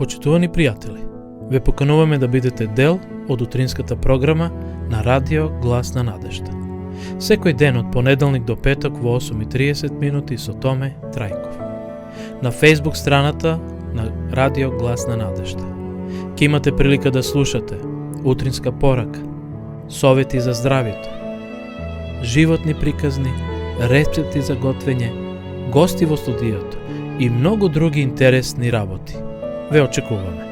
Почитувани пријатели, ве покануваме да бидете дел од утринската програма на Радио Глас на надежда. Секој ден од понеделник до петок во 8:30 минути со Томе Трајков. На Facebook страната на Радио Глас на надежда. Ке имате прилика да слушате утринска порака, совети за здравјето, животни приказни, рецепти за готвење, гости во студиото и многу други интересни работи. Ве очекуваме.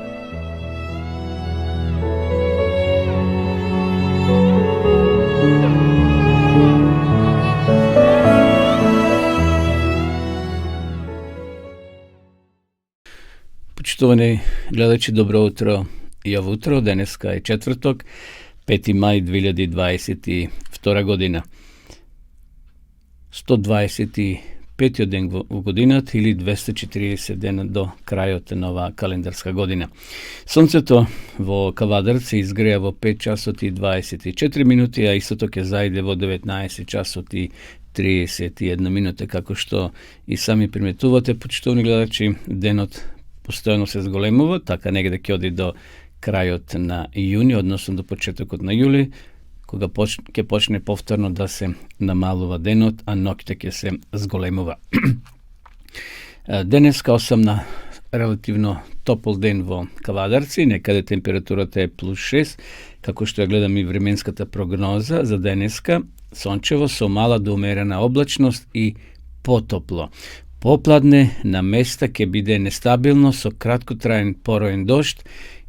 Почитувани гледачи, добро утро. Ја утро, денеска е четврток, 5. мај 2022 година. 125 ден во годината или 240 дена до крајот на оваа календарска година. Сонцето во Кавадарци изгреа во 5 часот и 24 минути, а истото ќе зајде во 19 часот и 31 минута, како што и сами приметувате, почитувани гледачи, денот постојано се зголемува, така негде ќе оди до крајот на јуни, односно до почетокот на јули, кога ќе почне повторно да се намалува денот, а ноќта ќе се зголемува. Денеска 8 на релативно топол ден во Кавадарци, некаде температурата е +6, како што ја гледам и временската прогноза за денеска, сончево со мала до умерена облачност и потопло. Попладне на места ќе биде нестабилно со краткотраен пороен дожд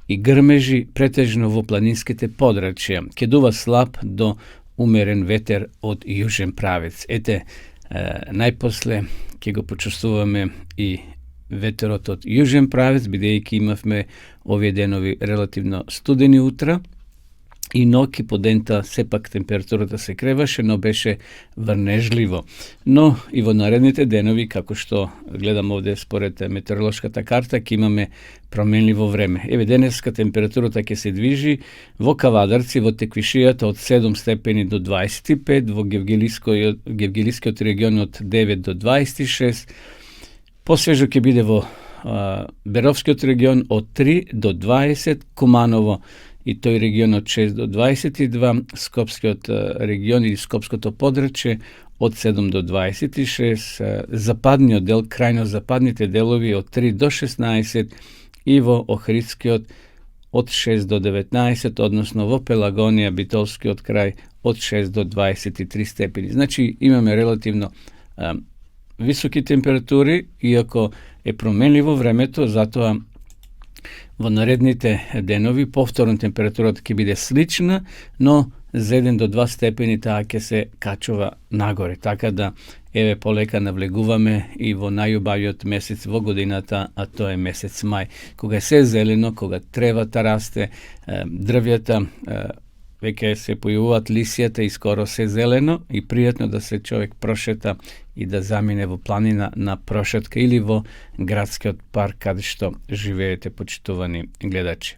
и грмежи претежно во планинските подрачја. Ќе дува слаб до умерен ветер од јужен правец. Ете, најпосле ќе го почувствуваме и ветерот од јужен правец, бидејќи имавме овие денови релативно студени утра и ноќ по дента сепак температурата се креваше, но беше врнежливо. Но и во наредните денови, како што гледам овде според метеоролошката карта, ќе имаме променливо време. Еве денеска температурата ќе се движи во Кавадарци, во Теквишијата од 7 степени до 25, во Гевгелискиот регион од 9 до 26, посвежо ќе биде во Беровскиот регион од 3 до 20, Куманово и тој регион од 6 до 22, Скопскиот регион или Скопското подрачје од 7 до 26, западниот дел, крајно западните делови од 3 до 16 и во Охридскиот од 6 до 19, односно во Пелагонија, Битолскиот крај од 6 до 23 степени. Значи имаме релативно високи температури, иако е променливо времето, затоа во наредните денови повторно температурата ќе биде слична, но за 1 до 2 степени таа ќе се качува нагоре. Така да, еве, полека навлегуваме и во најубавиот месец во годината, а тоа е месец мај, кога е се зелено, кога тревата расте, дрвјата веќе се појавуваат лисијата и скоро се зелено и пријатно да се човек прошета и да замине во планина на прошетка или во градскиот парк каде што живеете, почитувани гледачи.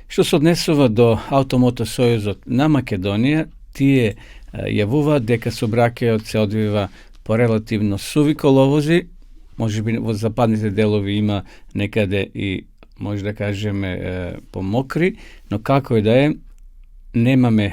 Што се однесува до Автомотосојузот на Македонија, тие јавуваат дека сообраќајот се одвива по релативно суви коловози, можеби во западните делови има некаде и може да кажеме помокри, но како и да е, немаме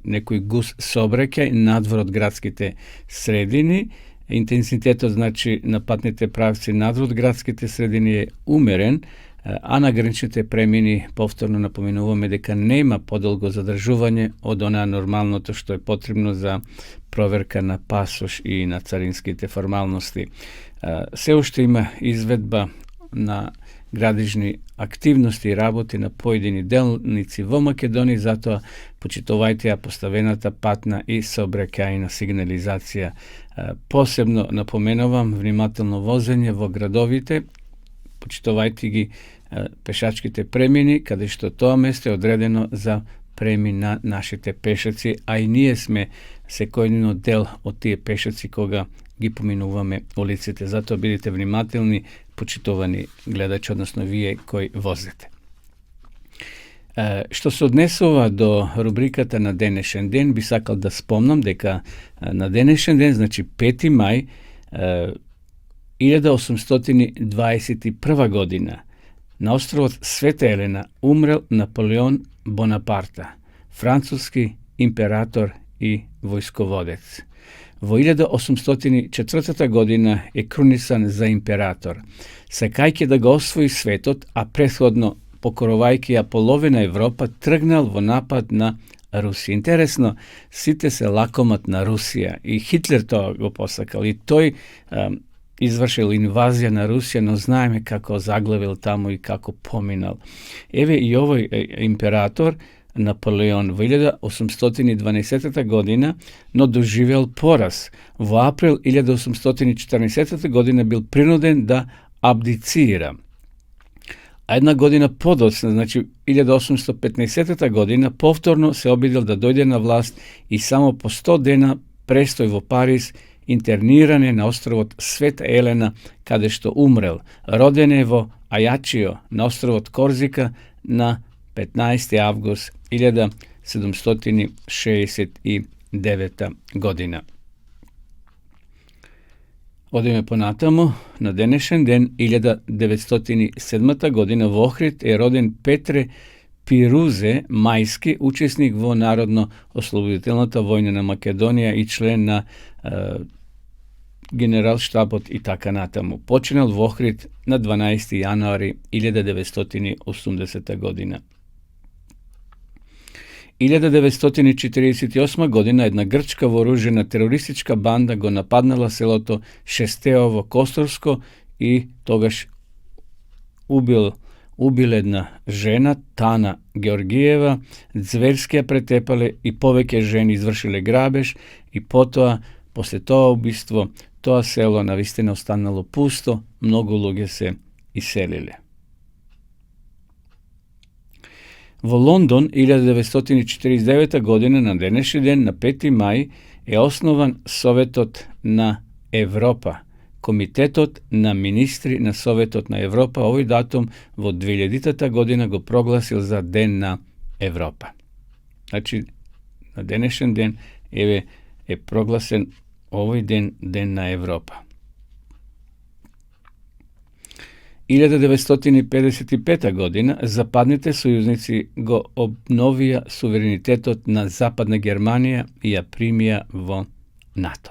некој густ сообраќај надвор од градските средини. Интензитетот, значи, на патните правци надвор од градските средини е умерен, а на граничните премини повторно напоменуваме дека нема подолго задржување од она нормалното што е потребно за проверка на пасош и на царинските формалности. Се уште има изведба на градижни активности и работи на поедини делници во Македонија, затоа почитувајте ја поставената патна и сообраќајна сигнализација. Посебно напоменувам внимателно возење во градовите, почитувајте ги пешачките премини, каде што тоа место е одредено за премин на нашите пешаци, а и ние сме секојден дел од тие пешаци кога ги поминуваме улиците. Затоа бидете внимателни, почитувани гледачи, односно вие кои возите. Што се однесува до рубриката на денешен ден, би сакал да спомнам дека на денешен ден, значи 5. мај 1821 година, na ostrovot Sveta Elena umrel Napoleon Bonaparte, francuski imperator i vojskovodec. Во 1804 година е крunisan за император. Сакајќи да го освои светот, а претходно покорувајќи ја половина Европа, тргнал во напад на Русија. Интересно, сите се лакомат на Русија и Хитлер тоа го посакал и тој извршил инвазија на Русија, но знаеме како заглавил таму и како поминал. Еве и овој император Наполеон во 1812 година, но доживел пораз. Во април 1814 година бил принуден да абдицира. А една година подоцна, значи 1815 година, повторно се обидел да дојде на власт и само по 100 дена престој во Париз, интерниране на островот Света Елена, каде што умрел. Роден е во Ајачио, на островот Корзика, на 15. август 1769 година. Одиме понатаму, на денешен ден, 1907 година, во Охрид е роден Петре Пирузе Мајски, учесник во Народно-ослободителната војна на Македонија и член на генерал-штабот и така натаму. Починал во Охрид на 12. јануари 1980 година. 1948 година една грчка вооружена терористичка банда го нападнала селото Шестео во Косторско и тогаш убил една жена, Тана Георгиева, зверски ја претепале и повеќе жени извршиле грабеж и потоа, после тоа убиство, тоа село навистина останало пусто, многу луѓе се иселиле. Во Лондон 1949 година на денешен ден, на 5. мај, е основан Советот на Европа, Комитетот на министри на Советот на Европа. Овој датум во 2000 година го прогласил за Ден на Европа. Значи, на денешен ден е прогласен овој ден, Ден на Европа. 1955 година западните сојузници го обновија суверенитетот на Западна Германија и ја примија во НАТО.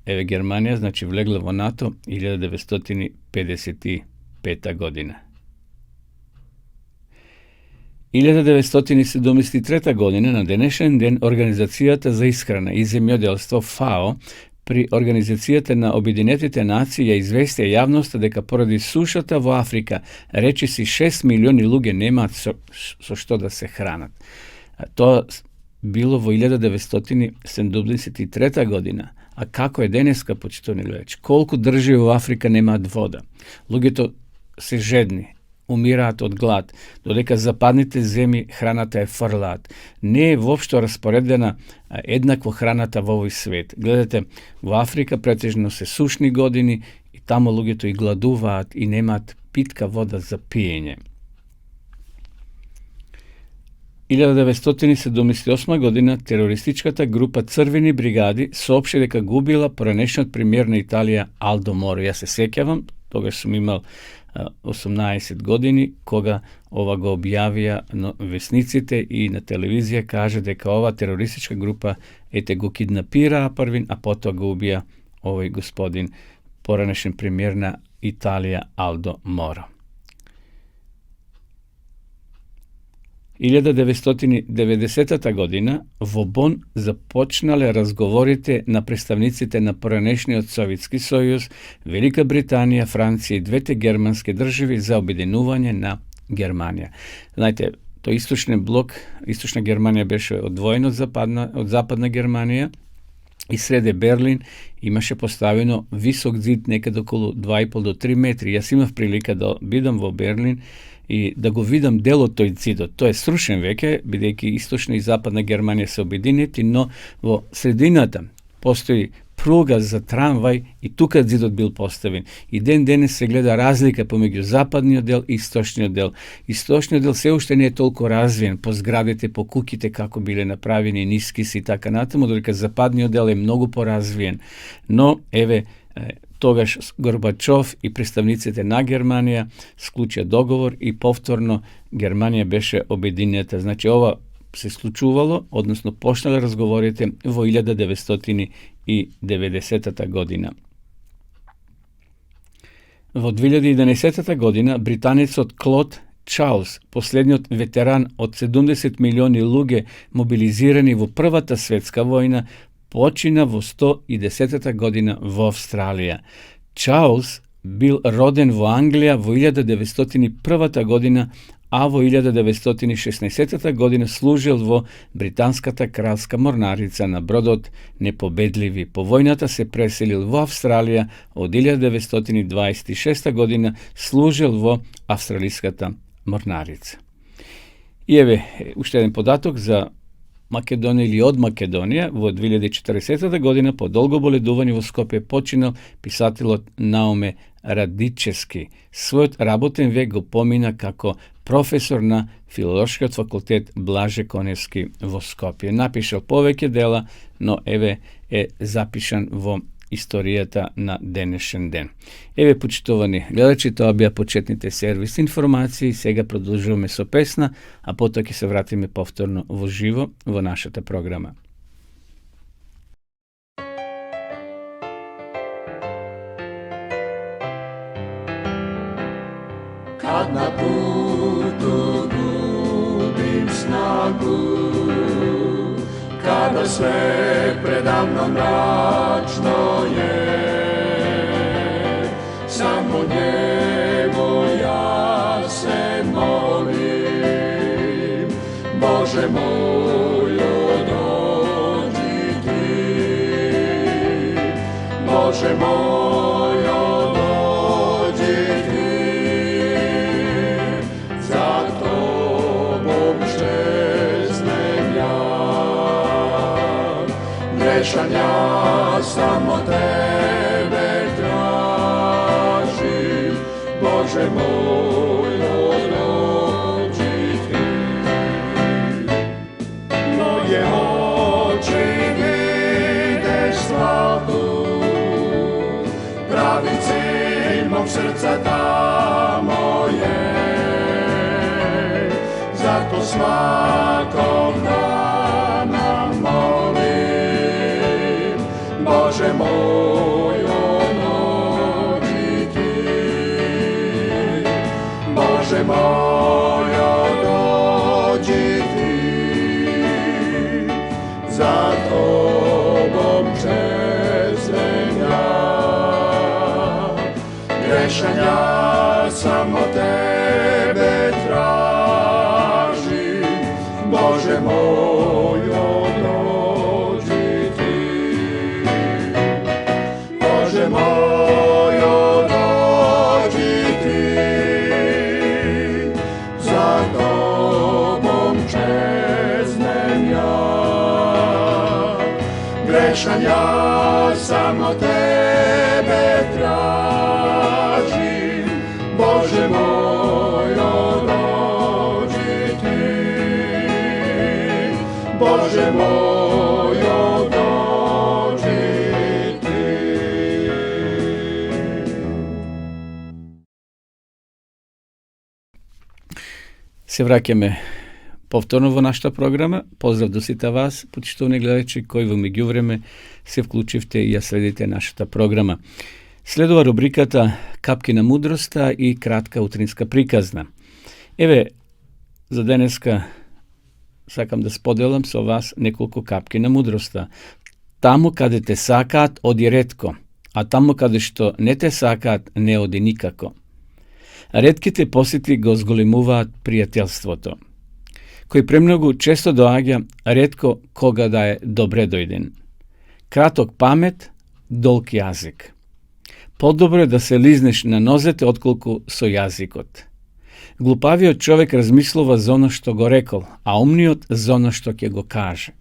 Еве Германија, значи, влегла во НАТО 1955 година. 1973 година на денешен ден Организацијата за исхрана и земјоделство ФАО при Организацијата на Обединетите нации ја известија јавноста дека поради сушата во Африка речиси 6 милиони луѓе немаат со што да се хранат. Тоа било во 1973 година. А како е денеска, почитувани гледачи? Колку држави во Африка немаат вода? Луѓето се жедни, умираат од глад, додека западните земји храната е фрлаат. Не е воопшто распоредена еднакво храната во овој свет. Гледате, во Африка претежно се сушни години и таму луѓето и гладуваат и немаат питка вода за пиење. 1978 година терористичката група Црвени бригади соопшти дека губила поранешниот премиер на Италија Алдо Моро. Јас се сеќавам, тогаш сум имал 18 години, кога ова го објавија весниците и на телевизија кажа дека ова терористичка група го киднапираа првин, а потоа го убија овој господин, поранешен премиер на Италија Алдо Моро. 1990 година во Бон започнале разговорите на представниците на поранешниот Советски сојуз, Велика Британија, Франција и двете германски држави за обединување на Германија. Знаете, тој источен блок, источна Германија беше одвоена од западна Германија и среде Берлин имаше поставено висок зид некаде околу 2,5 до 3 метри. Јас имав прилика да бидам во Берлин и да го видам дел од тој зидот. Тој е срушен веќе, бидејќи источна и западна Германија се обединети, но во средината постои пруга за трамвај и тука зидот бил поставен. И ден денес се гледа разлика помеѓу западниот дел и источниот дел. Источниот дел се уште не е толку развиен по зградите, по куќите како биле направени, ниски си и така натаму, додека западниот дел е многу поразвиен. Но еве Тогаш Горбачов и представниците на Германија склучија договор и повторно Германија беше обединета. Значи, ова се случувало, односно почнале разговорите во 1990 година. Во 2011 година британецот Клод Чарлс, последниот ветеран од 70 милиони луѓе мобилизирани во Првата светска војна, почина во 110 година во Австралија. Чарлс бил роден во Англија во 1901 година, а во 1916 година служил во британската кралска морнарица на бродот Непобедливи. По војната се преселил во Австралија, од 1926 година служил во австралиската морнарица. И еве уште еден податок за Македонија или од Македонија. Во 2040 година по долго боледување во Скопје починал писателот Науме Радичевски. Својот работен век го помина како професор на Филолошкиот факултет Блаже Коневски во Скопје. Напишал повеќе дела, но еве е запишан во историјата на денешен ден. Еве, почитувани гледачи, тоа беа почетните сервис информации. Сега продолжуваме со песна, а потоа ќе се вратиме повторно во живо во нашата програма. Kad na putu gubim snagu, kada sve predamno mračno je, samo njemu ja se molim. Bože moj, dođi ti, Bože moj, dođi ti, za tobom šeznem ja. Grešan ja samo tebe tražim, Bože moj, dođi ti. Moje oči vide slavu, pravi cilj mog srca tamo je, zato svakog dana molim, Bože moj, dođi ti, Bože moj, dođi ti, za tobom čeznem ja. Grešan ja samo tebe tražim, Bože moj, dođi ti, Bože moj, dođi ti, za tobom čeznem ja. Grešan ja samo tebe tražim, Bože moj, dođi ti, Bože moj, dođi ti. Се враќаме повторно во нашата програма. Поздрав до сите вас, почитувани гледачи, кои во меѓувреме се вклучивте и ја следите нашата програма. Следува рубриката Капки на мудроста и кратка утринска приказна. Еве, за денеска сакам да споделам со вас неколку капки на мудроста. Таму каде те сакаат, оди ретко, а таму каде што не те сакаат, не оди никако. Ретките посети го зголемуваат пријателството. Кој премногу често доаѓа, ретко кога да е добре дојден. Краток памет, долг јазик. Подобро е да се лизнеш на нозете отколку со јазикот. Глупавиот човек размислува за оно што го рекол, а умниот за оно што ќе го каже.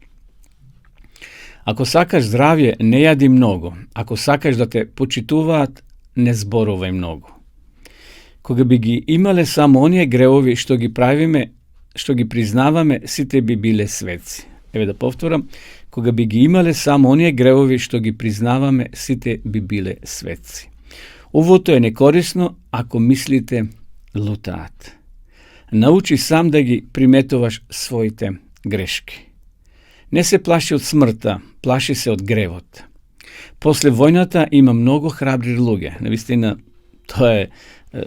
Ако сакаш здравје, не јади многу. Ако сакаш да те почитуваат, не зборувај многу. Кога би ги имале само оние греови што ги правиме, што ги признаваме, сите би биле светци. Еве да повторам, кога би ги имале само оние греови што ги признаваме, сите би биле светци. Овото е некорисно ако мислите лутаат. Научи сам да ги приметуваш своите грешки. Не се плаши од смртта, плаши се од гревот. После војната има многу храбри луѓе. Навистина, тоа е,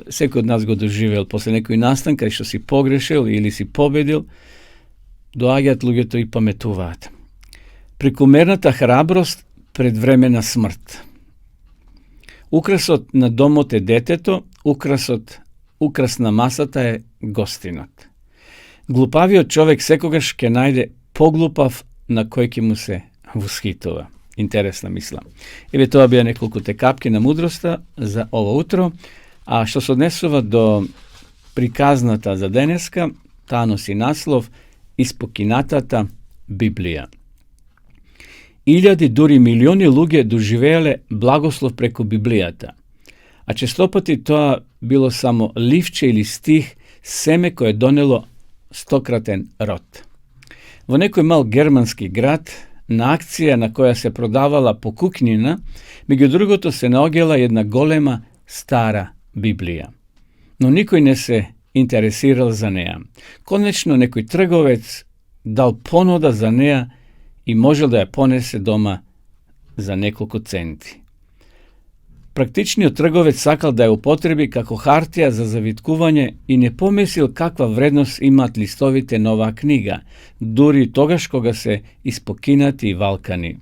секој од нас го доживел. После некој настан, кај што си погрешил или си победил, доаѓаат луѓето и паметуваат. Прекомерната храброст пред време на смрт. Украсот на домот е детето, украс на масата е гостинот. Глупавиот човек секогаш ќе најде поглупав на кој ќе му се восхитува. Интересна мисла. Еве тоа беа неколкуте капки на мудроста за ова утро, а што се однесува до приказната за денеска, таа носи наслов Испокинатата Библија. Илјади, дури милиони луѓе доживееле благослов преку Библијата, а честопати тоа било само ливче или стих, семе кое донело стократен род. Во некој мал германски град, на акција на која се продавала покукнина, меѓу другото се наоѓала една голема стара Библија. Но никој не се интересирал за неа. Конечно некој трговец дал понуда за неа и можел да ја понесе дома за неколку центи. Практичниот трговец сакал да ја употреби како хартија за завиткување и не помислил каква вредност имаат листовите на оваа книга, дури тогаш кога се испокинати и валкани.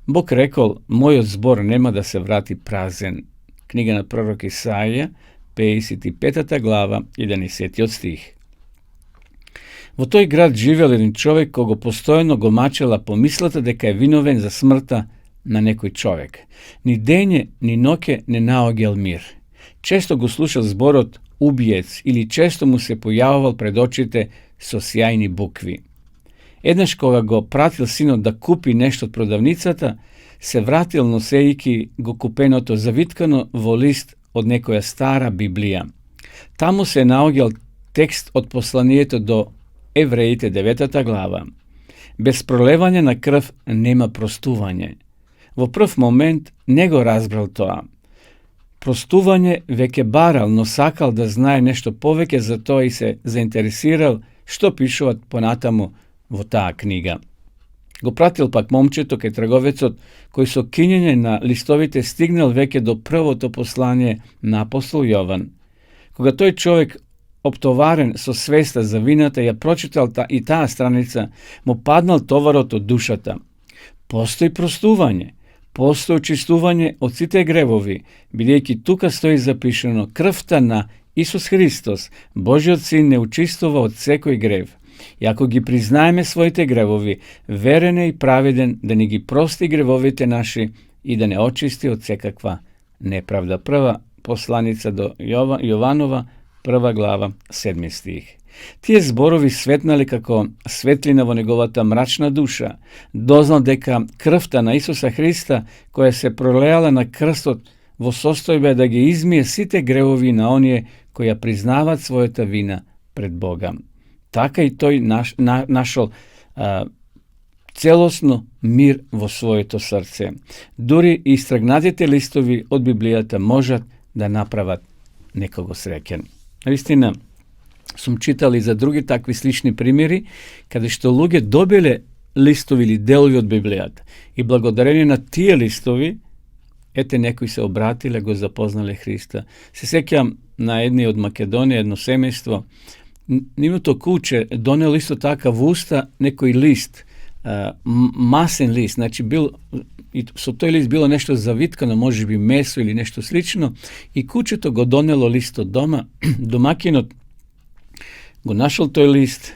Бог рекол, мојот збор нема да се врати празен. Книга на пророк Исаија, 55 глава, 11 стих. Во тој град живел еден човек кого постојано го мачела помислата дека е виновен за смртта на некој човек. Ни дење, ни ноќе не наоѓал мир. Често го слушал зборот убиец или често му се појавувал пред очите со сјајни букви. Еднаш кога го пратил синот да купи нешто од продавницата, се вратил носејќи го купеното завиткано во лист од некоја стара Библија. Таму се наоѓал текст од посланието до Евреите 9 глава. Без пролевање на крв нема простување. Во прв момент не го разбрал тоа. Простување веќе барал, но сакал да знае нешто повеќе за тоа и се заинтересирал што пишуваат понатаму во таа книга. Го пратил пак момчето кај трговецот, кој со кинење на листовите стигнал веќе до првото послание на апостол Јован. Кога тој човек, оптоварен со свеста за вината, ја прочитал и таа страница, му паднал товарот од душата. Постои простување, постои очистување од сите гревови, бидејќи тука стои запишано крвта на Исус Христос, Божиот син, не очистува од секој грев. И ако ги признаеме своите гревови, верен е и праведен да ни ги прости гревовите наши и да не очисти од секаква неправда. Прва посланица до Јованова, 1 глава, 7 стих. Тие зборови светнале како светлина во неговата мрачна душа. Дознал дека крвта на Исуса Христа, која се пролеала на крстот, во состојба да ги измие сите гревови на оние кои ја признаваат својата вина пред Бога. Така и тој нашол целосно мир во своето срце. Дури и истрагнатите листови од Библијата можат да направат некого среќен. Наистина, сум читал и за други такви слични примери, каде што луѓе добиле листови или делови од Библијата. И благодарение на тие листови, ете некои се обратиле, го запознале Христа. Се сеќам на едни од Македонија, едно семејство, нивното куче донело исто така во уста некој лист, масен лист, значи бил, и со тој лист било нешто завиткано, можеби месо или нешто слично, и кучето го донело лист од дома, домакинот го нашол тој лист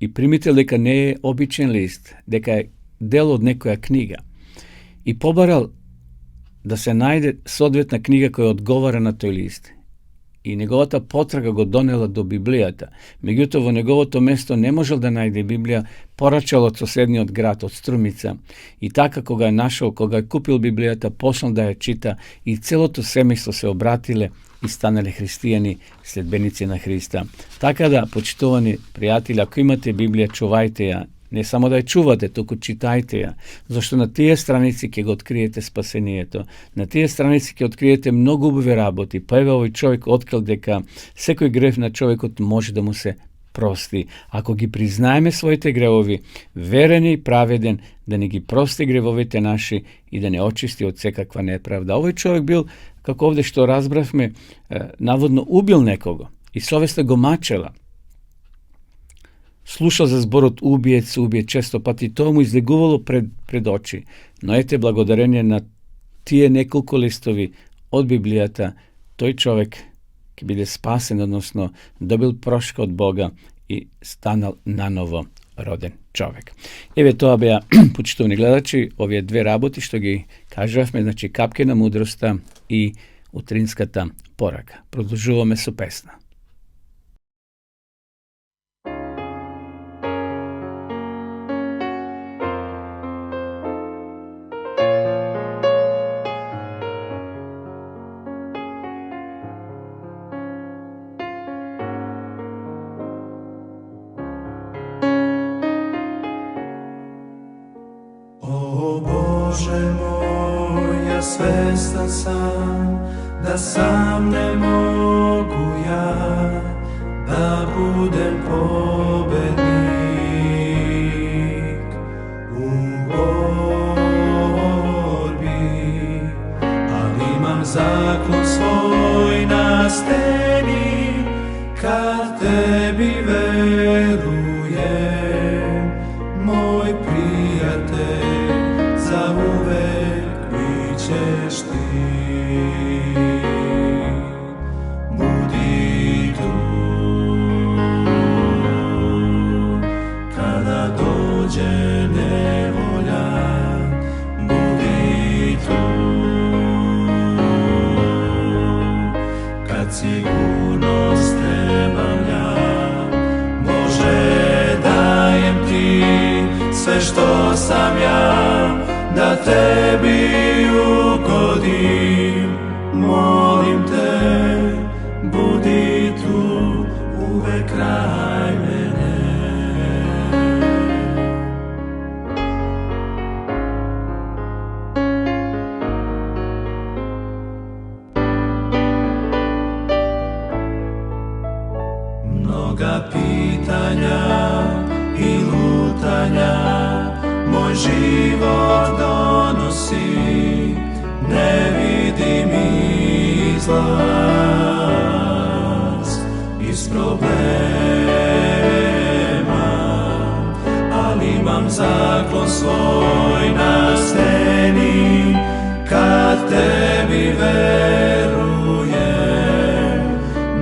и примитил дека не е обичен лист, дека е дел од некоја книга. И побарал да се најде соодветна книга која одговара на тој лист. И неговата потрага го донела до Библијата. Меѓутоа во неговото место не можел да најде Библија, порачал од соседниот град, од Струмица. И така кога ја нашол, кога ја купил Библијата, почнал да ја чита и целото семејство се обратиле и станале христијани, следбеници на Христа. Така да, почитувани пријатели, ако имате Библија, чувајте ја Не само да ја чувате, туку читајте ја, зашто на тие страници ќе го откриете спасението. На тие страници ќе откриете многу убави работи. Па еве овој човек открил дека секој грев на човекот може да му се прости. Ако ги признаеме своите гревови, верен и праведен да не ги прости гревовите наши и да не очисти од секаква неправда. Овој човек бил, како овде што разбравме, наводно убил некого и совеста го мачела. Слушал за зборот убиец, често пати тоа му излегувало пред очи. Но ете, благодарение на тие неколку листови од Библијата, тој човек ќе биде спасен, односно добил прошка од Бога и станал наново роден човек. Еве тоа беа, почитувани гледачи, овие две работи што ги кажавме, значи капки на мудроста и утринската порака. Продолжуваме со песна. Bože moj, ja svestan sam da sam ne mogu ja da budem pobednik u borbi, ali imam zakon svoj na steni, kad tebi verujem, moj prijatelj, zauvek bićeš ti. Budi tu kada dođe nevolja, budi tu kad sigurnost trebam ja. Bože, dajem ti sve što sam ja, da tebi ugodim, molim te, budi tu uvek kraj mene. Mnoga pitanja i lutanja moj život donosi, ne vidim izlaz iz problema, ali imam zaklon svoj na steni, kad tebi verujem,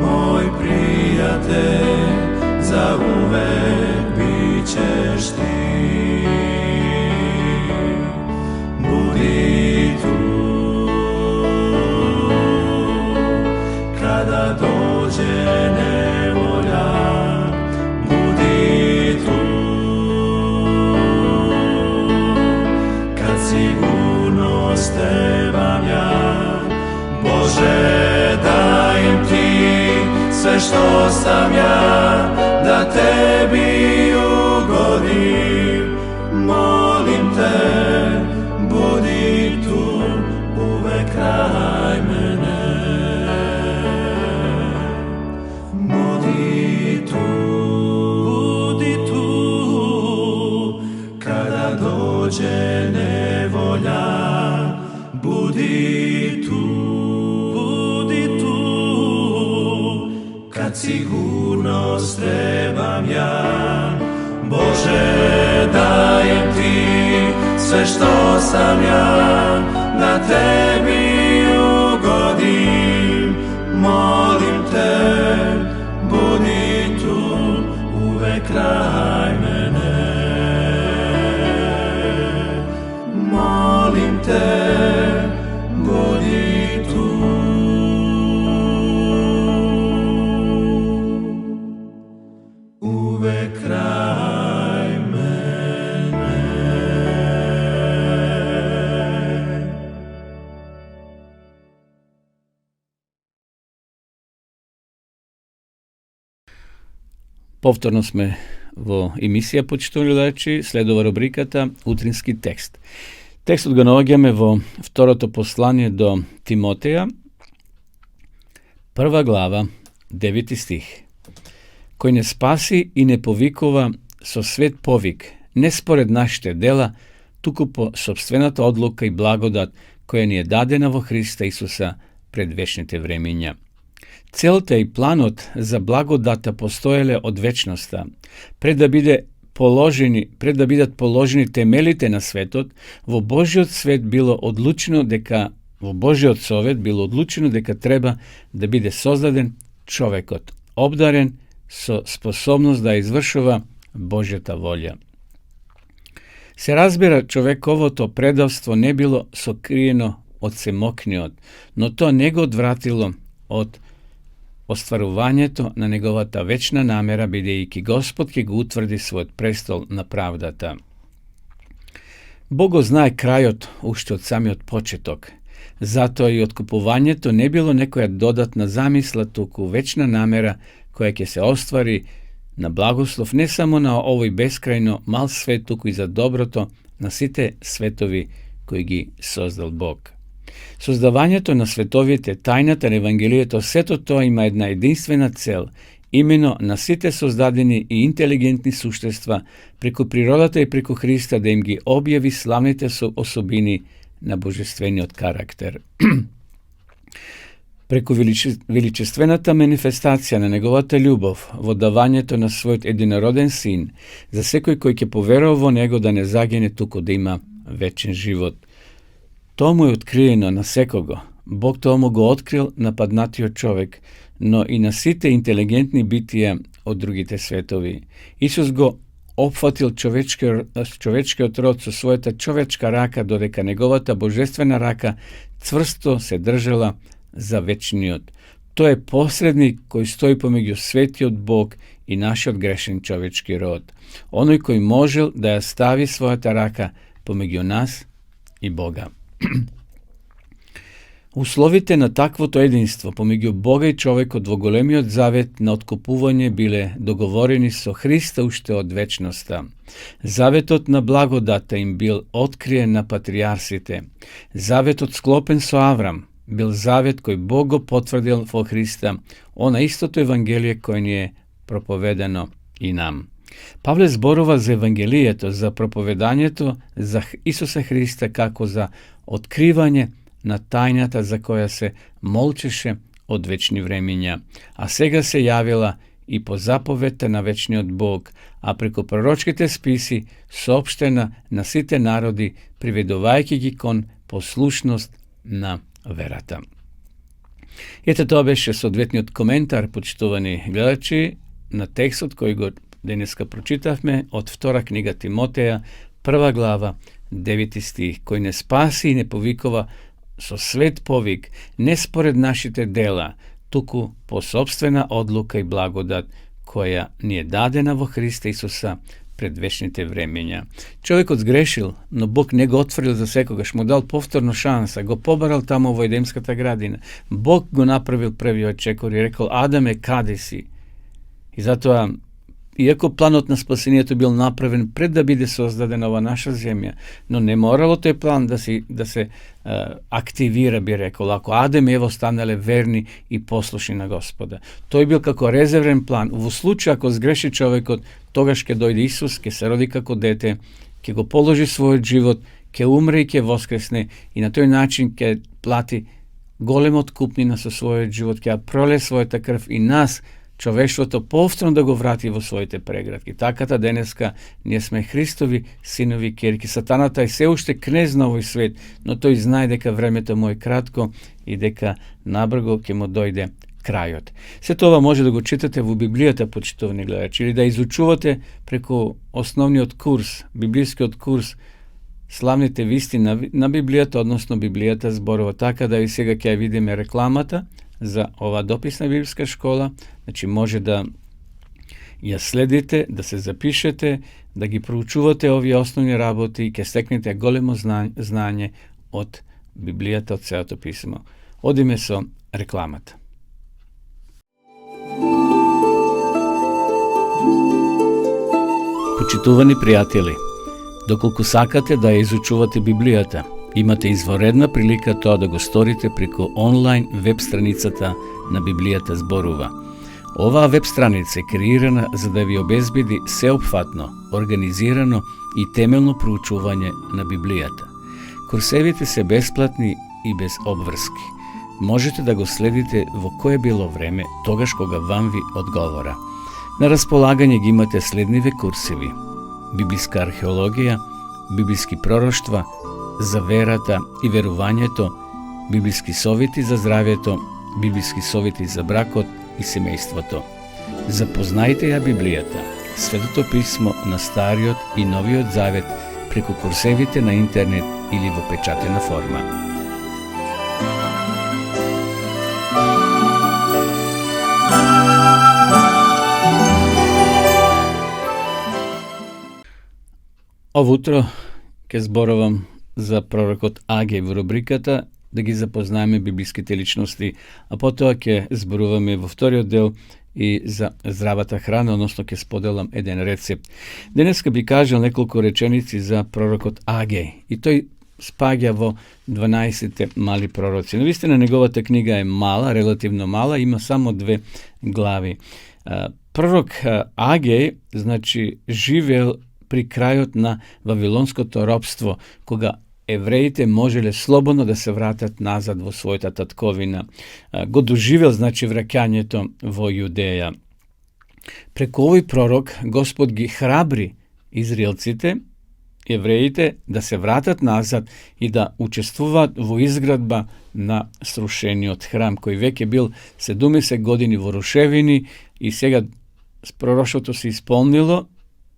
moj prijatelj, zauvek bićeš ti. Budi tu kada dođe nevolja, budi tu kad sigurnost trebam ja. Bože, dajem ti sve što sam ja, da tebi ugodim, molim te, budi tu uvek kraj mene. Budi tu kada dođe nevolja, budi tu kad sigurnost trebam ja. Bože, dajem ti sve što sam ja, da tebi ugodim, molim te, budi tu uvek kraj mene. Molim te, budi tu uvek kraj mene. Повторно сме во емисија почитувани гледачи, следува рубриката Утрински текст. Текстот го наоѓаме во второто послание до Тимотеја, 1 глава, 9 стих. Кој не спаси и не повикува со свет повик, не според нашите дела, туку по собствената одлука и благодат која ни е дадена во Христа Исуса пред вечните времења. Целта и планот за благодата постоеле од вечноста, пред да бидат положени темелите на светот. Во Божиот совет било одлучено дека треба да биде создаден човекот, обдарен со способност да извршува Божјата волја. Се разбира, човековото предавство не било сокриено од Семокниот, но тоа не го одвратило од остварувањето на неговата вечна намера, бидејќи Господ ќе го утврди својот престол на правдата. Бог го знае крајот уште од самиот почеток. Затоа и откупувањето не било некоја додатна замисла, туку вечна намера која ќе се оствари на благослов не само на овој бескрајно мал свет, туку и за доброто на сите светови кои ги создал Бог. Создавањето на световите, тајната на Евангелието, сето тоа има една единствена цел, имено на сите создадени и интелигентни суштества преку природата и преку Христа да им ги објави славните особини на божествениот карактер. Преку величествената манифестација на неговата љубов во давањето на својот единороден син, за секој кој ќе поверува во него да не загине, туку да има вечен живот. Тоа му е откриено на секого. Бог тоа му го открил на паднатиот човек, но и на сите интелигентни битија од другите светови. Исус го опфатил човечкиот род со својата човечка рака, додека неговата божествена рака цврсто се држала за вечниот. Тој е посредник кој стои помеѓу светиот Бог и нашиот грешен човечки род. Оној кој можел да ја стави својата рака помеѓу нас и Бога. Условите на таквото единство помеѓу Бога и човекот во големиот завет на откупување биле договорени со Христа уште од вечноста. Заветот на благодата им бил откриен на патриарсите. Заветот склопен со Аврам бил завет кој Бог го потврдил во Христа, она истото Евангелие кој ни е проповедано и нам. Павле зборува за Евангелието, за проповедањето за Исуса Христа како за откривање на тајната за која се молчеше од вечни времења, а сега се јавила и по заповедта на вечниот Бог, а преку пророчките списи соопштена на сите народи, приведувајќи ги кон послушност на верата. Ете, тоа беше соодветниот коментар, почитувани гледачи, на текстот кој го денеска прочитавме од втора книга Тимотеја, 1 глава, 9 стих, кој не спаси и не повикува со свет повик, не според нашите дела, туку по собствена одлука и благодат, која ни е дадена во Христа Исуса пред вечните времења. Човекот сгрешил, но Бог не го отфрлил за секогаш, му дал повторно шанса, го побарал таму во Едемската градина. Бог го направил првиот чекор и рекол: Адаме, каде си? И затоа, иако планот на спасението бил направен пред да биде создадена ова наша земја, но не морало тој план да се активира, би рекол, ако Адем и Ева станале верни и послушни на Господа. Тој бил како резервен план. Во случај ако сгреши човекот, тогаш ќе дојде Исус, ќе се роди како дете, ќе го положи својот живот, ќе умре и ќе воскресне и на тој начин ќе плати голема откупнина со својот живот, ќе проле својата крв и нас, човештвото, повторно да го врати во своите преградки. Таката денеска ние сме Христови синови ќерки. Сатаната е се уште кнез на овој свет, но тој знае дека времето му е кратко и дека набрзо ќе му дојде крајот. Се тоа може да го читате во Библијата, почитувани гледачи, или да изучувате преку основниот курс, библискиот курс, славните вистини на Библијата, односно Библијата зборува. Така да и сега ќе видиме рекламата за ова дописна библиска школа, значи може да ја следите, да се запишете, да ги проучувате овие основни работи и ќе стекнете големо знање од Библијата, од Светото писмо. Одиме со рекламата. Почитувани пријатели, доколку сакате да ја изучувате Библијата, имате изворедна прилика тоа да го сторите преку онлайн веб страницата на Библијата зборува. Оваа веб страница е креирана за да ви обезбеди сеопфатно, организирано и темелно проучување на Библијата. Курсевите се бесплатни и без обврски. Можете да го следите во кое било време, тогаш кога вам ви одговора. На располагање ги имате следниве курсеви: библиска археологија, библиски пророштва, за верата и верувањето, библиски совети за здравјето, библиски совети за бракот и семејството. Запознајте ја Библијата, Светото писмо на Стариот и Новиот Завет преку курсевите на интернет или во печатена форма. Ово утро ќе зборувам за пророкот Агеј во рубриката да ги запознаеме библиските личности, а потоа ќе зборуваме во вториот дел и за здравата храна, односно ќе споделам еден рецепт. Денеска би кажал неколку реченици за пророкот Агеј и тој спаѓа во 12 мали пророци. Навистина неговата книга е мала, релативно мала, има само 2 глави. Пророк Агеј, значи, живеел при крајот на вавилонското робство, кога евреите можеле слободно да се вратат назад во својата татковина. Го доживел, значи, враќањето во Јудеја. Преку овој пророк Господ ги храбри израелците, евреите, да се вратат назад и да учествуваат во изградба на срушениот храм, кој веќе бил 70 години во рушевини и сега пророштвото се исполнило,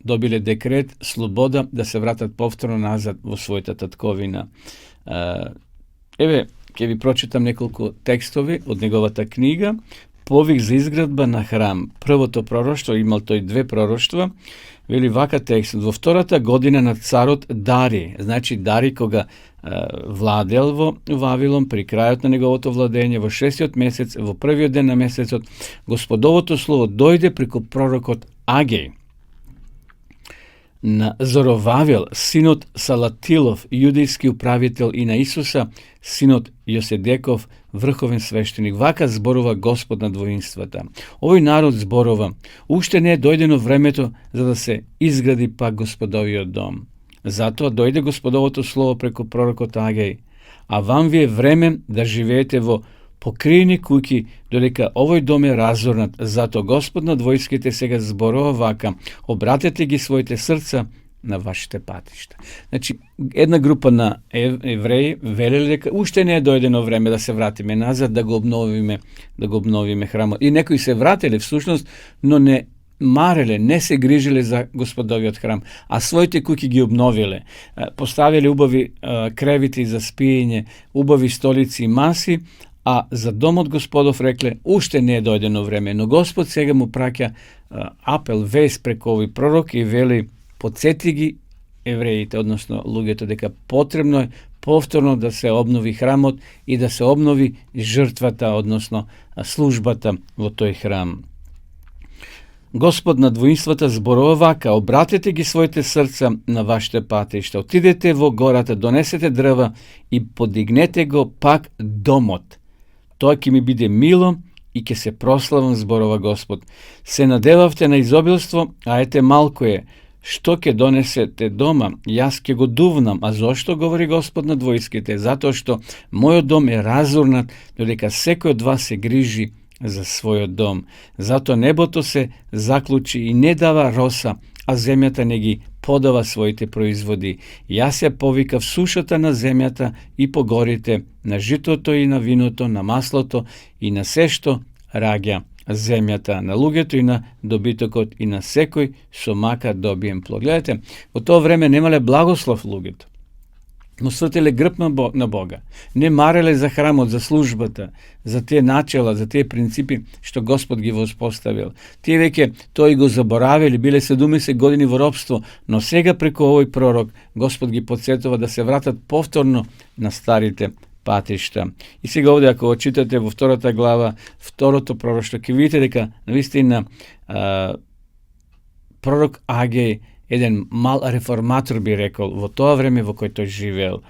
добиле декрет, слобода да се вратат повторно назад во својата татковина. Еве, ќе ви прочитам неколку текстови од неговата книга. Повик за изградба на храм. Првото пророштво, имал тој 2 пророштва, вели вака текст: во втората година на царот Дари, значи Дари кога владел во Вавилон, при крајот на неговото владење, во 6-тиот месец, во првиот ден на месецот, Господовото слово дојде преку пророкот Агеј на Зоровавел, синот Салатилов, јудејски управител, и на Исуса, синот Јоседеков, врховен свештеник. Вака зборува Господ на двоинствата. Овој народ зборува: уште не е дојдено времето за да се изгради пак Господовиот дом. Затоа дојде Господовото слово преку пророкот Агеј: а вам ви е време да живеете во покриени куќи, додека овој дом е разорнат. Зато Господ на двојските сега зборува вака: обратете ги своите срца на вашите патишта. Значи, една група на евреи велеле дека уште не е дојдено време да се вратиме назад, да го обновиме храмот. И некои се врателе всушност, но не мареле, не се грижеле за Господовиот храм, а своите куќи ги обновиле. Поставиле убави кревити за спиење, убави столици и маси, а за домот Господов рекле уште не е дојдено време. Но Господ сега му праќа апел, вест преку овој пророк и вели: подсети ги евреите, односно луѓето, дека потребно е повторно да се обнови храмот и да се обнови жртвата, односно службата во тој храм. Господ на двоинствата зборува вака: обратете ги своите срца на вашите патишта, отидете во гората, донесете дрва и подигнете го пак домот. Тоа ќе ми биде мило и ќе се прославам, зборува Господ. Се надевавте на изобилство, а ете малко е. Што ќе донесете дома, јас ќе го дувнам. А зошто, говори Господ на двојските? Затоа што мојот дом е разорнат, додека секој од вас се грижи за својот дом. Зато небото се заклучи и не дава роса, а земјата не ги подава своите производи. Јас ја повикав сушата на земјата и по горите, на житото и на виното, на маслото и на се што раѓа земјата, на луѓето и на добитокот и на секој со мака добиен плод. Гледате, во тоа време немале благослов луѓето. Но свртеле грб на Бога. Не мареле за храмот, за службата, за тие начела, за тие принципи што Господ ги воспоставил. Тие веќе тој го заборавили, биле 70 години во робство, но сега преку овој пророк Господ ги подсетува да се вратат повторно на старите патишта. И сега овде, ако го читате во втората глава, второто пророштво, ќе видите дека навистина пророк Агеј jedan mal reformator bi rekao, vo to vreme vo koje to živel,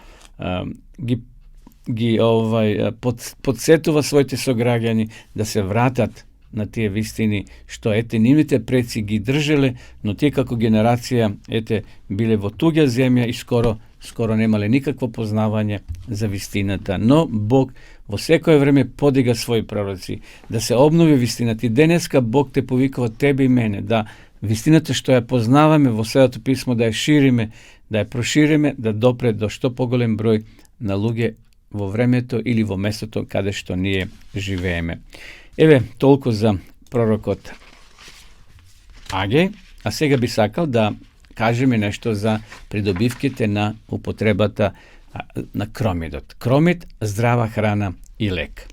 подсетува своите сограѓани да се вратат на тие вистини што нивните предци ги држеле, но тие како генерација биле во туѓа земја и скоро немале никакво познавање за вистината. Но Бог во секое време подига своји пророци да се обнови вистината. И денеска Бог те повикува тебе и мене да вистината што ја познаваме во Светото писмо да ја шириме, да ја прошириме, да допре до што поголем број на луѓе во времето или во местото каде што ние живееме. Еве, толку за пророкот Агеј, а сега би сакал да кажеме нешто за придобивките на употребата на кромидот. Кромид, здрава храна и лек.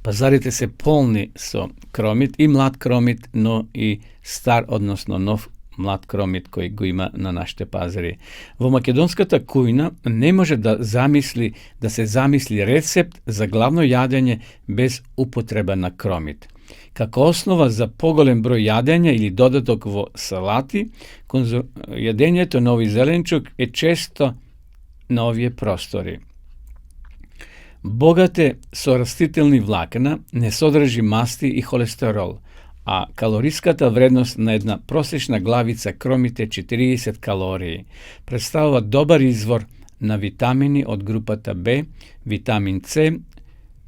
Пазарите се полни со кромид, и млад кромид, но и стар, односно нов млад кромид кој го има на нашите пазари. Во македонската кујна не може да се замисли рецепт за главно јадење без употреба на кромид. Како основа за поголем број јадења или додаток во салати, јадењето на овој зеленчук е често на овие простори. Богате со растителни влакна, не содржи масти и холестерол, а калориската вредност на една просечна главица кромид е 40 калории. Представува добар извор на витамини од групата Б, витамин С,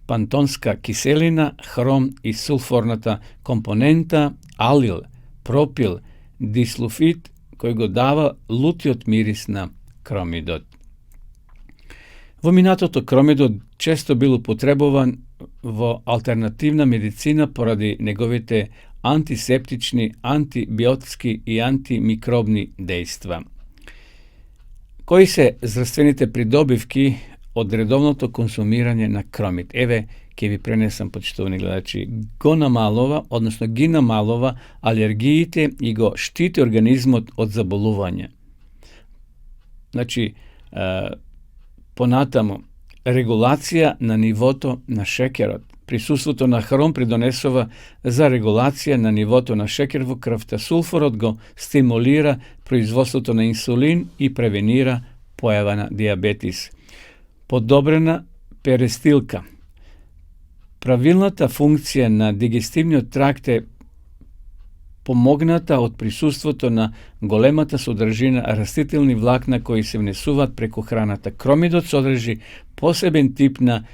пантонска киселина, хром и сулфорната компонента алил, пропил, дислуфид, кој го дава лутиот мирис на кромидот. Во минатото кромидот често бил употребуван во алтернативна медицина поради неговите антисептични, антибиотски и антимикробни дејства. Кои се здравствените придобивки од редовното консумирање на кромид? Еве, ќе ви пренесам, почитувани гледачи, ги намалува алергиите и го штити организмот од заболување. Значи, понатаму, регулација на нивото на шекерот. Присуството на хром придонесува за регулација на нивото на шекер во крвта. Сулфорот го стимулира производството на инсулин и превенира појава на диабетис. Подобрена перестилка. Правилната функција на дигестивниот тракт е помогната од присуството на големата содржина растителни влакна кои се внесуваат преку храната. Кромидот содржи посебен тип на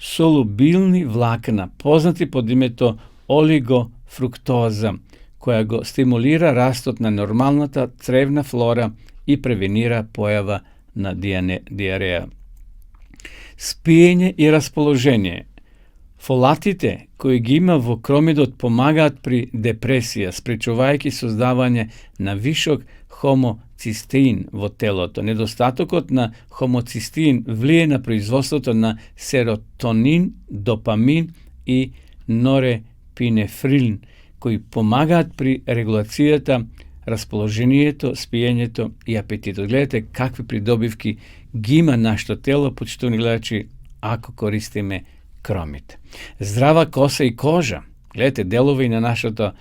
солубилни влакна, познати под името олигофруктоза, која го стимулира растот на нормалната цревна флора и превенира појава на диареја. Спиење и расположение. Фолатите кои ги има во кромидот помагаат при депресија, спречувајќи создавање на вишок хомоцистеин во телото. Недостатокот на хомоцистеин влие на производството на серотонин, допамин и норепинефрин, кои помагаат при регулацијата, расположението, спиењето и апетитот. Гледате какви придобивки ги има нашето тело, почитувани гледачи, ако користиме кромид. Здрава коса и кожа. Гледате, делови на нашата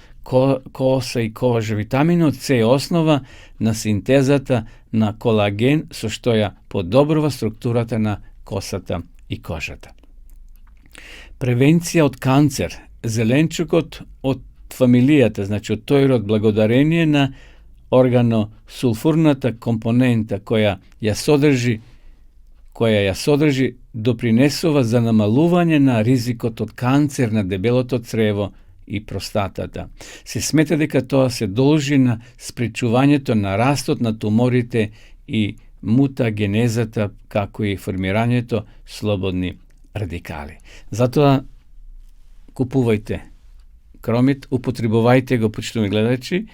коса и кожа. Витаминот С е основа на синтезата на колаген, со што ја подобрува структурата на косата и кожата. Превенција од канцер. Зеленчукот од фамилијата, значи од тој род, благодарение на органосулфурната компонента која ја содржи, допринесува за намалување на ризикот од канцер на дебелото црево и простатата. Се смета дека тоа се должи на спречувањето на растот на туморите и мутагенезата, како и формирањето слободни радикали. Затоа купувајте кромид, употребувајте го, почитувани гледачи,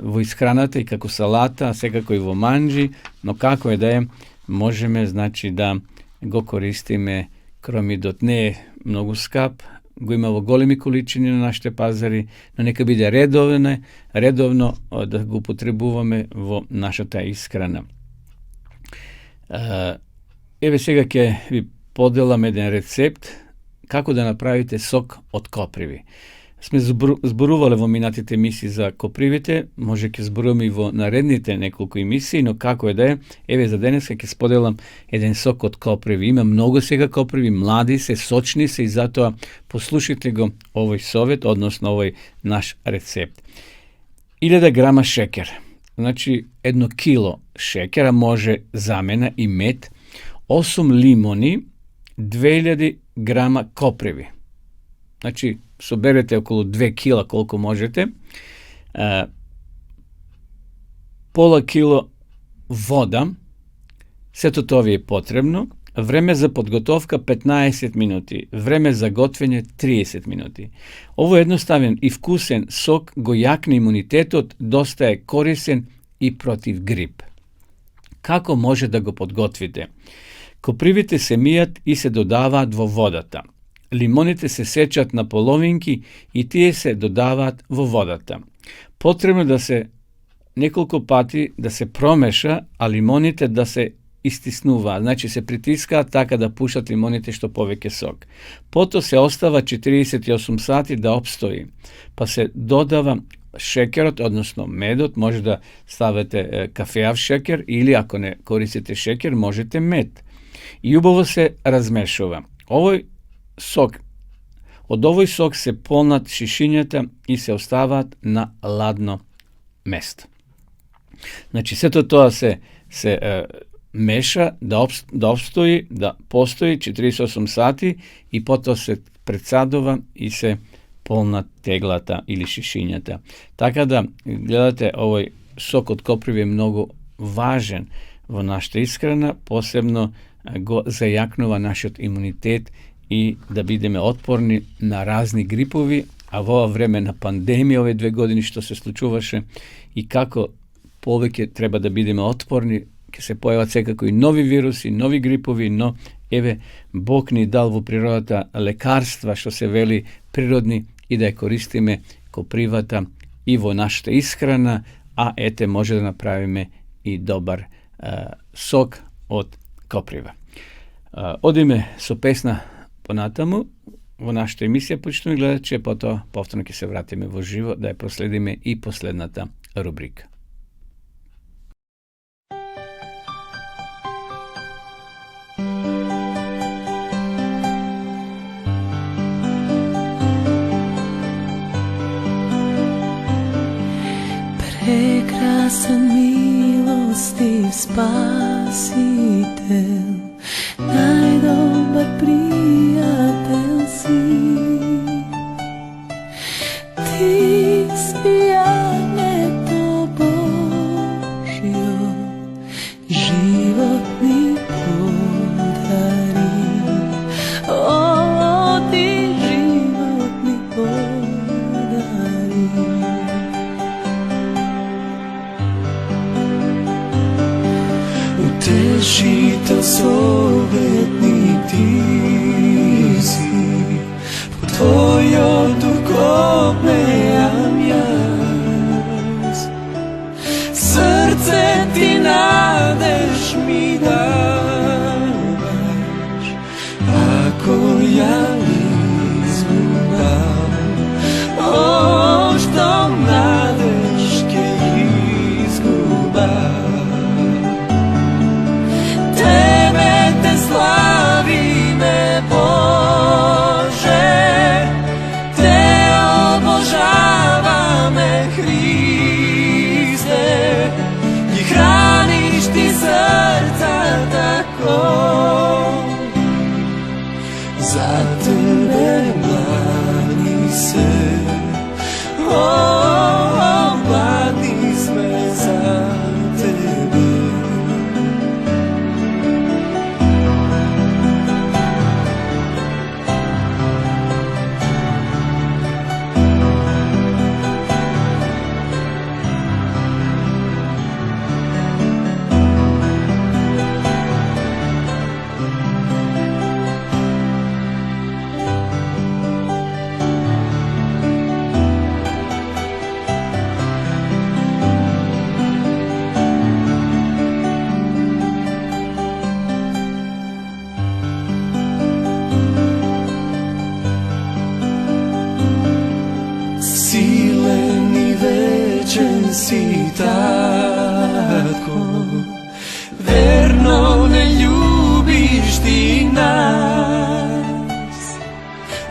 во исхраната и како салата, секако и во манџи, но како е да е, можеме, значи, да го користиме кромидот. Не е многу скап, го има во големи количини на нашите пазари, но нека биде редовно да го употребуваме во нашата исхрана. Еве сега ќе ви поделам еден рецепт како да направите сок од коприви. сме зборувале во минатите емисии за копривите, може ќе зборуваме и во наредните неколку емисии, но како е да е, еве за денеска ќе споделам еден сок од коприви. Има многу сега коприви, млади се, сочни се и затоа послушайте го овој совет, односно овој наш рецепт. 1000 грама шекер, значи 1 кило шекера може замена и мед, 8 лимони, 2000 грама коприви. Значи, соберете околу 2 кила колку можете, пола кило вода, сето тоа ви е потребно, време за подготовка 15 минути, време за готвење 30 минути. Ово едноставен и вкусен сок го јакне имунитетот, доста е корисен и против грип. Како може да го подготвите? Копривите се мијат и се додаваат во водата. Лимоните се сечат на половинки и тие се додаваат во водата. Потребно да се неколку пати да се промеша, а лимоните да се истиснуваат, значи се притискаат така да пушат лимоните што повеќе сок. Пото се остава 48 сати да обстои, па се додава шекерот, односно медот, може да ставите кафеав шекер или ако не користите шекер, можете мед. И убаво се размешува. Од овој сок се полнат шишињата и се оставаат на ладно место. Значи, сето тоа се меша, да обстои, да постои 48 сати и потоа се предсадува и се полнат теглата или шишињата. Така да, гледате, овој сок од коприви е многу важен во нашата исхрана, посебно го зајакнува нашиот имунитет и да бидеме отпорни на разни грипови, а во ова време на пандемија, овие 2 години што се случуваше, и како повеќе треба да бидеме отпорни, ќе се појават секако и нови вируси, нови грипови, но еве Бог ни дал во природата лекарства, што се вели природни, и да ја користиме копривата и во нашата исхрана, а ете може да направиме и добар сок од коприва. Одиме со песна понатаму во нашата емисија, почнуваме гледачи, потоа повторно ќе се вратиме во живо да ја проследиме и последната рубрика. Прекрасен милостив Спасител, најдобар пријател си. Ти си јагнето Божјо, живот ни подари. О, ти живот ни подари. Утешител со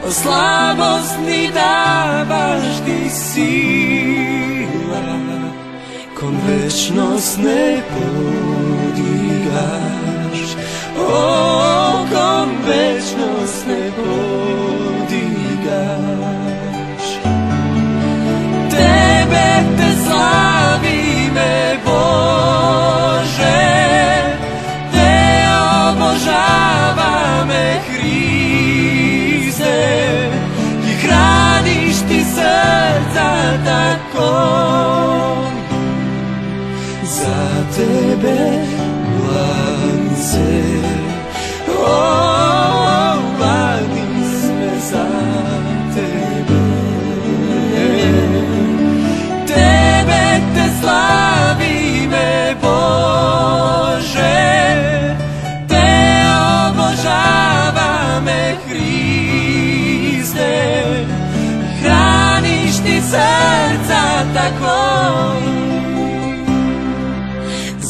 Slabost mi davaš ti sila, kon večnost ne podigaš, kon večnost ne podigaš. Tebe te slavime, Bože, te obožavame, Hriste, i hraniš ti srca tako. Za tebe mladnice, mladi sme za tebe. Tebe te slavime, Bože, te obožavame, Hriste, hraniš ti srca tako.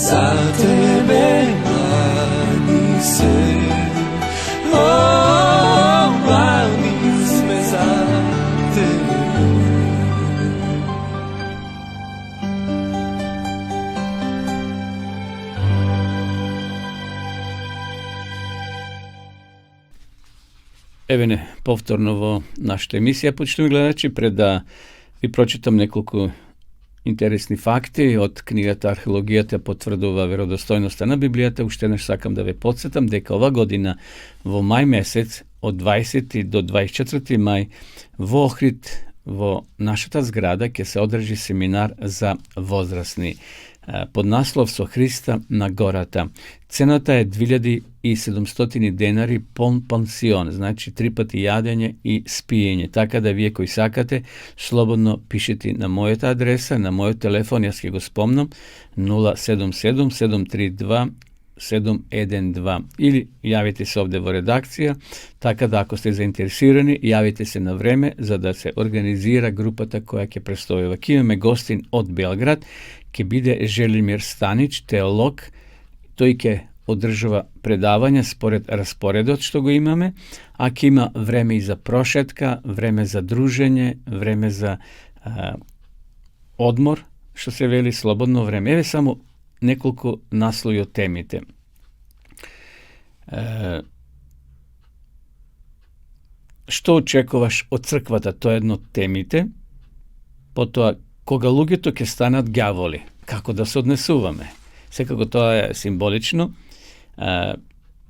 Za tebe mladi se, mladi sme za tebe. Евене, повторно во нашата емисија, почитувани гледачи, пред да ви прочитам неколку интересни факти од книгата Археологијата потврдува веродостојноста на Библијата, уште еднаш сакам да ве потсетам дека ова година во мај месец од 20 до 24 мај во Охрид во нашата зграда ќе се одржи семинар за возрастни под наслов Со Христа на гората. Цената е 2700 денари пон пансион, значи 3 пати јадење и спиење. Така да вие кои сакате, слободно пишете на мојата адреса, на мојот телефон, јас ќе го спомнам, 077 732 712, или јавите се овде во редакција, така да ако сте заинтересирани, јавите се на време за да се организира групата која ќе престојува. Ке имаме гостин од Белград, ќе биде Желимир Станич, теолог, тој ќе одржува предавања според распоредот што го имаме, а ќе има време и за прошетка, време за дружење, време за одмор, што се вели слободно време. Еве само неколку наслови од темите. Што очекуваш од црквата? Тоа е едно од темите. Потоа, кога луѓето ќе станат ѓаволи, како да се однесуваме? Секако тоа е символично.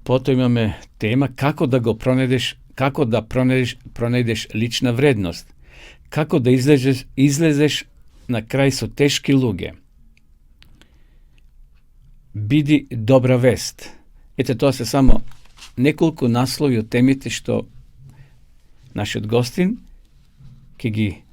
Потоа имаме тема како да го пронајдеш, како да пронајдеш лична вредност. Како да излезеш на крај со тешки луѓе. Биди добра вест. Ете, тоа се само неколку наслови од темите што нашиот гостин ќе ги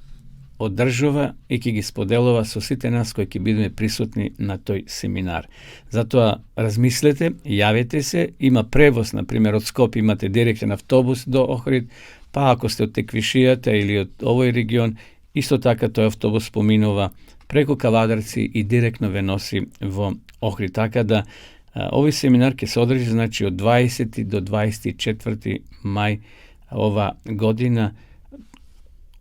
одржува и ќе ги споделува со сите нас кои ќе бидеме присутни на тој семинар. Затоа размислете, јавете се, има превоз, например, од Скопје имате директен автобус до Охрид, па ако сте од Теквишијата или од овој регион, исто така тој автобус поминува преку Кавадарци и директно ве носи во Охрид. Така да овој семинар ќе се одржи, значи, од 20 до 24 мај ова година,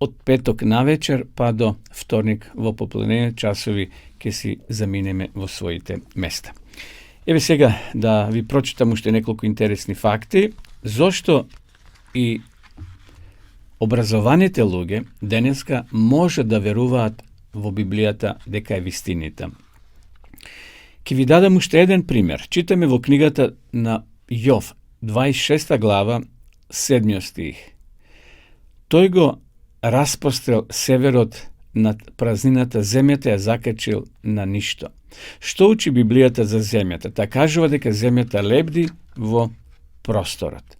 од петок на вечер па до вторник во попладневни часови ќе си заминеме во своите места. Еве сега да ви прочитам уште неколку интересни факти, зошто и образованите луѓе денеска може да веруваат во Библијата дека е вистинита. Ке ви дадам уште еден пример. Читаме во книгата на Јов, 26 глава, 7 стих. Тој го распрострел северот над празнината, земјата ја закачил на ништо. Што учи Библијата за земјата? Та кажува дека земјата лебди во просторот.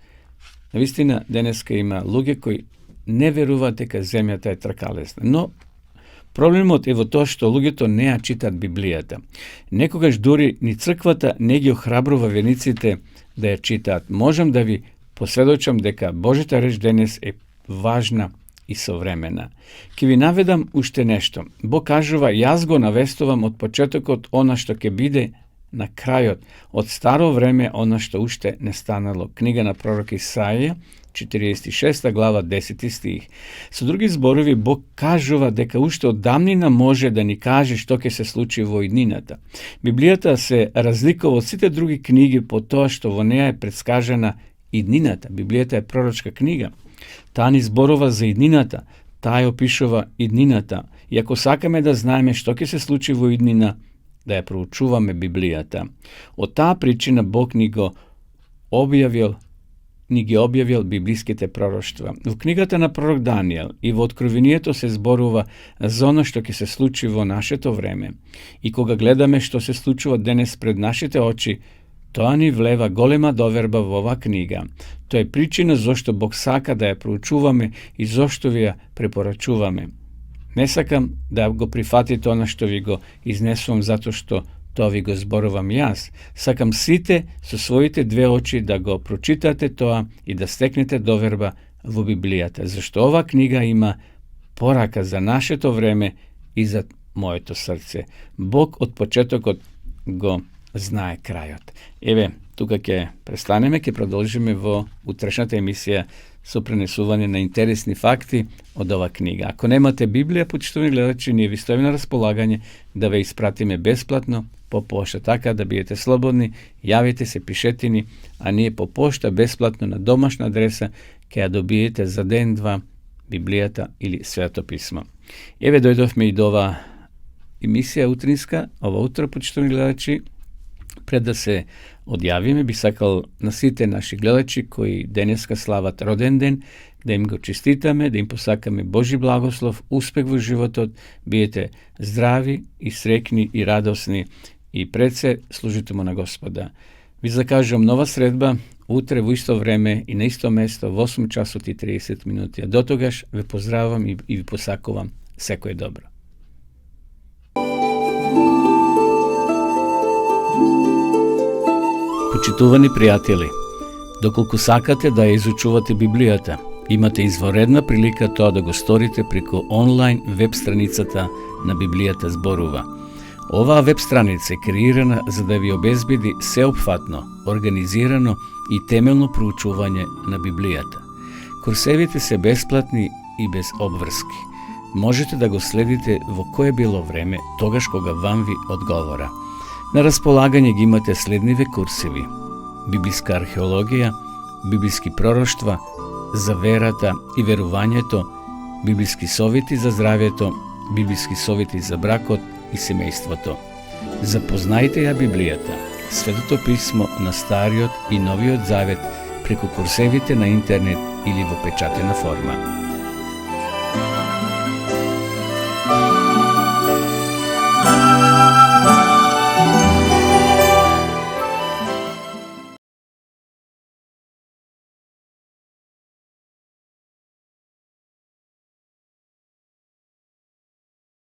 Навистина, денеска има луѓе кои не веруваат дека земјата е тркалесна, но проблемот е во тоа што луѓето не ја читат Библијата. Некогаш дури ни црквата не ги охрабрува верниците да ја читаат. Можам да ви посведочам дека Божјата реч денес е важна и современа. Ке ви наведам уште нешто. Бог кажува, јас го навестувам од почетокот она што ќе биде на крајот од старо време она што уште не станало. Книга на пророк Исаија, 46 глава, 10 стих. Со други зборови, Бог кажува дека уште од давнина може да ни каже што ќе се случи во иднината. Библијата се разликува од сите други книги по тоа што во неа е предскажана иднината. Библијата е пророчка книга. Таа ни зборува за иднината, таа ја опишува иднината. И ако сакаме да знаеме што ќе се случи во иднина, да ја проучуваме Библијата. Од таа причина Бог ни ги објавил библиските пророштва. Во книгата на пророк Данијел и во Откровението се зборува за оно што ќе се случи во нашето време. И кога гледаме што се случува денес пред нашите очи, тоа ни влева голема доверба во оваа книга. Тоа е причина зошто Бог сака да ја проучуваме и зошто ви ја препорачуваме. Не сакам да го прифатите она што ви го изнесувам затоа што тоа ви го зборувам јас. Сакам сите со своите две очи да го прочитате тоа и да стекнете доверба во Библијата, зашто оваа книга има порака за нашето време и за моето срце. Бог од почетокот го знае крајот. Еве, тука ќе престанеме, ќе продолжиме во утрешната емисија со пренесување на интересни факти од ова книга. Ако немате Библија, почитувани гледачи, ние ви стоиме на располагање да ве испратиме бесплатно по пошта, така да бидете слободни, јавите се, пишете ни, а ние по пошта бесплатно на домашна адреса ќе ја добиете за ден-два Библијата или Свето писмо. Еве дојдовме и до ова емисија утринска, ова утро, почитувани гледачи. Пред да се одјавиме, би сакал на сите наши гледачи кои денеска слават роден ден, да им го честитаме, да им посакаме Божи благослов, успех во животот, биете здрави и срекни и радосни и пред се служите му на Господа. Ви закажувам нова средба утре во исто време и на исто место во 8 часот и 30 минути. А до тогаш ве поздравам и ви посакувам секое добро. Почитувани пријатели, доколку сакате да ја изучувате Библијата, имате изворедна прилика тоа да го сторите преку онлайн веб страницата на Библијата зборува. Оваа веб страница е креирана за да ви обезбеди сеопфатно, организирано и темелно проучување на Библијата. Курсевите се бесплатни и без обврски. Можете да го следите во кое било време, тогаш кога вам ви одговора. На располагање ги имате следниве курсеви: библиска археологија, библиски пророштва, за верата и верувањето, библиски совети за здравјето, библиски совети за бракот и семејството. Запознајте ја Библијата, Светото писмо на Стариот и Новиот Завет преку курсевите на интернет или во печатена форма.